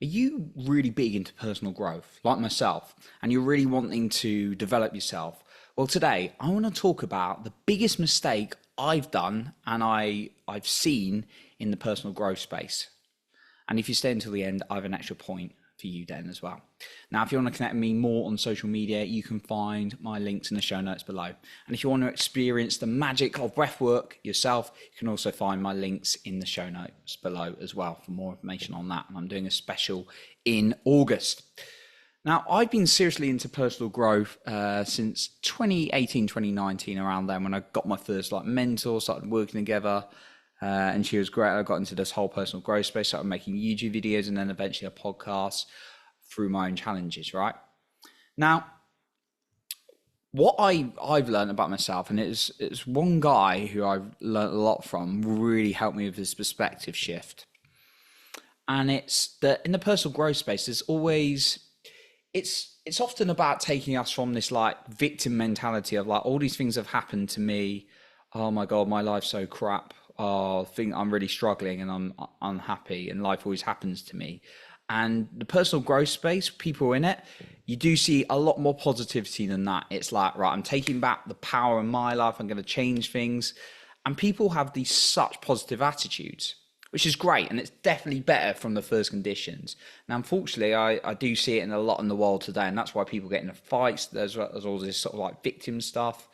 Are you really big into personal growth, like myself, and you're really wanting to develop yourself? Well, today I want to talk about the biggest mistake I've done and I've seen in the personal growth space. And if you stay until the end, I have an extra point for you then as well. Now, if you want to connect with me more on social media, you can find my links in the show notes below. And if you want to experience the magic of breathwork yourself, you can also find my links in the show notes below as well for more information on that. And I'm doing a special in August. Now, I've been seriously into personal growth since 2018, 2019, around then when I got my first mentor, started working together. And she was great. I got into this whole personal growth space, started making YouTube videos and then eventually a podcast through my own challenges, right? Now, what I've learned about myself, and it's one guy who I've learned a lot from, really helped me with this perspective shift. And it's that in the personal growth space, there's always, it's often about taking us from this victim mentality of all these things have happened to me. Oh my God, my life's so crap. Think I'm really struggling and I'm unhappy and life always happens to me. And the personal growth space, people in it, you do see a lot more positivity than that. It's right, I'm taking back the power in my life. I'm going to change things. And people have these such positive attitudes, which is great. And it's definitely better from the first conditions. Now, unfortunately, I do see it in a lot in the world today. And that's why people get into fights. There's all this sort of victim stuff.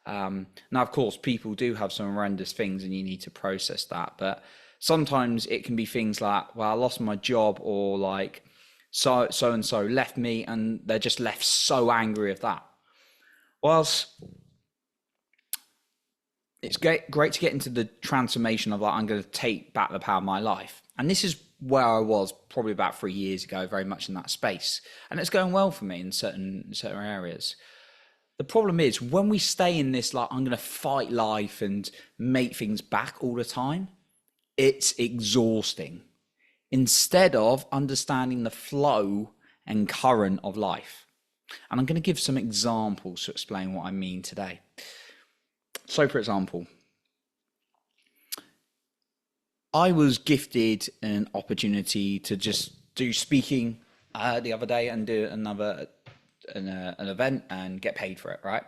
Now, of course, people do have some horrendous things and you need to process that. But sometimes it can be things like, well, I lost my job, or so and so left me, and they're just left so angry of that. Whilst it's great to get into the transformation of I'm going to take back the power of my life. And this is where I was probably about 3 years ago, very much in that space. And it's going well for me in certain areas. The problem is when we stay in this, I'm going to fight life and make things back all the time, it's exhausting. Instead of understanding the flow and current of life. And I'm going to give some examples to explain what I mean today. So, for example, I was gifted an opportunity to just do speaking the other day and do an event and get paid for it, right?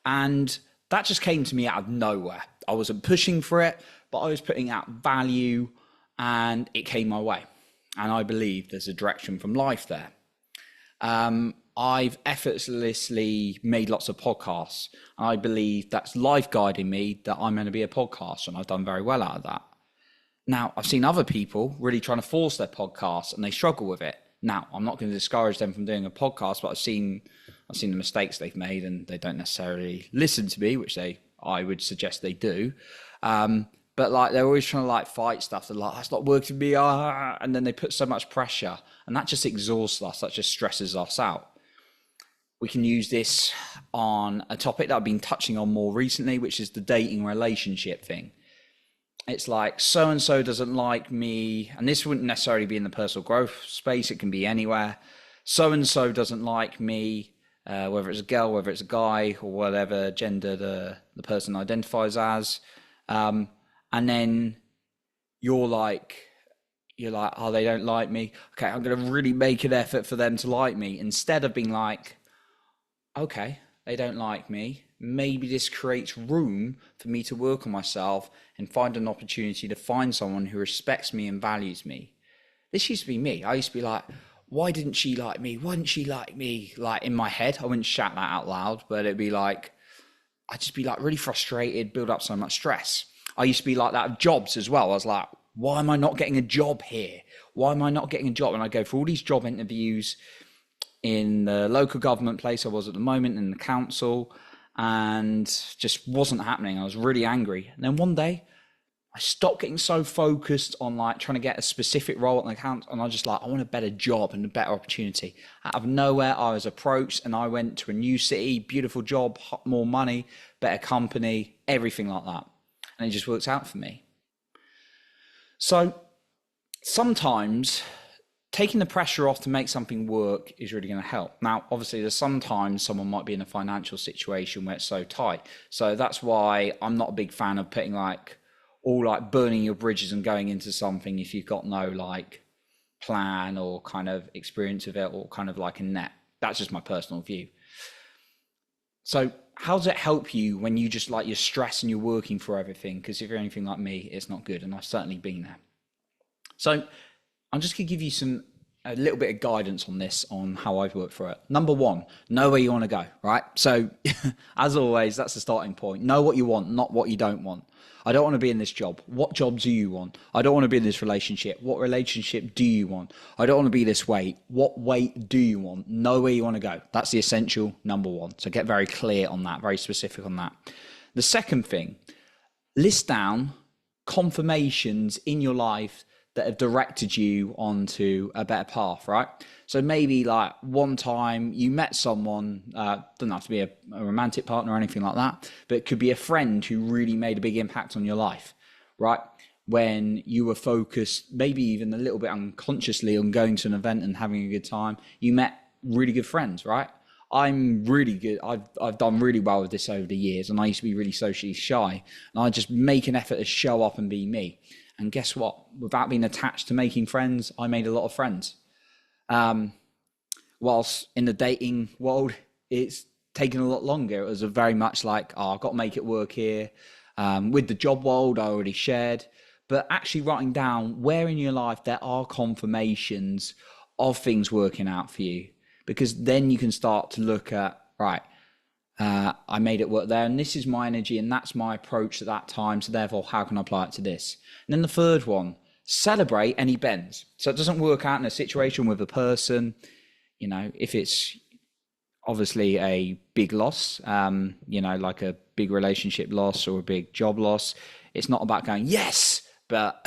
And that just came to me out of nowhere. I wasn't pushing for it, but I was putting out value and it came my way. And I believe there's a direction from life there. I've effortlessly made lots of podcasts. And I believe that's life guiding me that I'm going to be a podcaster, and I've done very well out of that. Now, I've seen other people really trying to force their podcasts and they struggle with it. Now, I'm not going to discourage them from doing a podcast, but I've seen the mistakes they've made and they don't necessarily listen to me, which I would suggest they do. But they're always trying to fight stuff. They're that's not working for me. And then they put so much pressure and that just exhausts us. That just stresses us out. We can use this on a topic that I've been touching on more recently, which is the dating relationship thing. It's so-and-so doesn't like me, and this wouldn't necessarily be in the personal growth space, it can be anywhere. So-and-so doesn't like me, whether it's a girl, whether it's a guy, or whatever gender the person identifies as. And then you're oh, they don't like me. Okay, I'm going to really make an effort for them to like me. Instead of being okay, they don't like me. Maybe this creates room for me to work on myself and find an opportunity to find someone who respects me and values me. This used to be me. I used to be why didn't she like me? Why didn't she like me? In my head, I wouldn't shout that out loud, but it'd be I'd just be really frustrated, build up so much stress. I used to be like that of jobs as well. I was why am I not getting a job here? Why am I not getting a job? And I go for all these job interviews in the local government place I was at the moment, in the council, and just wasn't happening. I was really angry. And then one day I stopped getting so focused on trying to get a specific role at the account, and I was just I want a better job and a better opportunity. Out of nowhere, I was approached and I went to a new city, beautiful job, more money, better company, everything like that. And it just worked out for me. So sometimes taking the pressure off to make something work is really going to help. Now, obviously, there's sometimes someone might be in a financial situation where it's so tight. So that's why I'm not a big fan of putting burning your bridges and going into something if you've got no plan or kind of experience of it, or kind of like a net. That's just my personal view. So how does it help you when you just like you're stressed and you're working for everything? Because if you're anything like me, it's not good, and I've certainly been there. So I'm just going to give you a little bit of guidance on this, on how I've worked for it. Number one, know where you want to go, right? So as always, that's the starting point. Know what you want, not what you don't want. I don't want to be in this job. What job do you want? I don't want to be in this relationship. What relationship do you want? I don't want to be this weight. What weight do you want? Know where you want to go. That's the essential number one. So get very clear on that, very specific on that. The second thing, list down confirmations in your life that have directed you onto a better path, right? So maybe like one time you met someone, doesn't have to be a romantic partner or anything like that, but it could be a friend who really made a big impact on your life, right? When you were focused, maybe even a little bit unconsciously, on going to an event and having a good time, you met really good friends, right? I'm really good. I've done really well with this over the years, and I used to be really socially shy, and I just make an effort to show up and be me. And guess what? Without being attached to making friends, I made a lot of friends. Whilst in the dating world, it's taken a lot longer. It was very much like, oh, I've got to make it work here. With the job world, I already shared. But actually writing down where in your life there are confirmations of things working out for you. Because then you can start to look at, right, I made it work there, and this is my energy, and that's my approach at that time. So therefore, how can I apply it to this? And then the third one, celebrate any bends. So it doesn't work out in a situation with a person, you know, if it's obviously a big loss, you know, like a big relationship loss or a big job loss, it's not about going, yes, but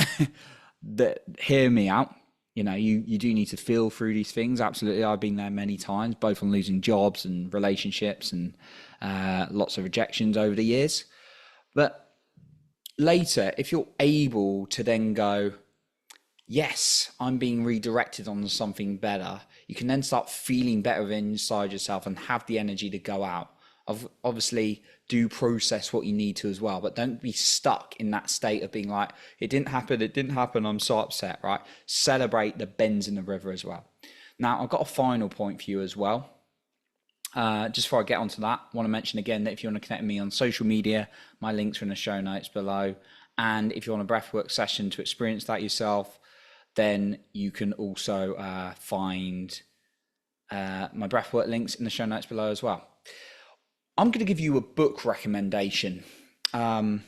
hear me out. You know, you do need to feel through these things. Absolutely. I've been there many times, both on losing jobs and relationships and lots of rejections over the years. But later, if you're able to then go, yes, I'm being redirected on something better, you can then start feeling better inside yourself and have the energy to go out. Obviously, do process what you need to as well, but don't be stuck in that state of being like, it didn't happen, I'm so upset, right? Celebrate the bends in the river as well. Now, I've got a final point for you as well. Just before I get onto that, I want to mention again that if you want to connect with me on social media, my links are in the show notes below. And if you want a breathwork session to experience that yourself, then you can also find my breathwork links in the show notes below as well. I'm going to give you a book recommendation on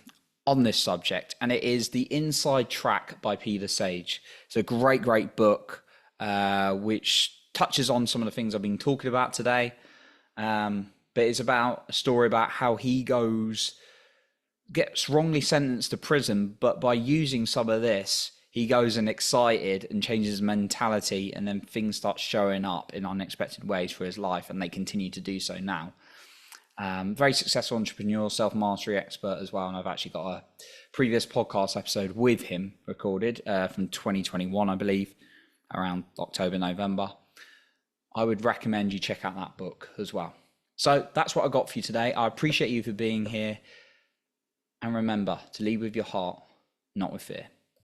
this subject, and it is The Inside Track by Peter Sage. It's a great book, which touches on some of the things I've been talking about today. But it's about a story about how he gets wrongly sentenced to prison, but by using some of this, he goes and excited and changes his mentality, and then things start showing up in unexpected ways for his life, and they continue to do so now. Very successful entrepreneur, self-mastery expert as well. And I've actually got a previous podcast episode with him recorded from 2021, I believe, around October, November. I would recommend you check out that book as well. So that's what I got for you today. I appreciate you for being here. And remember to lead with your heart, not with fear.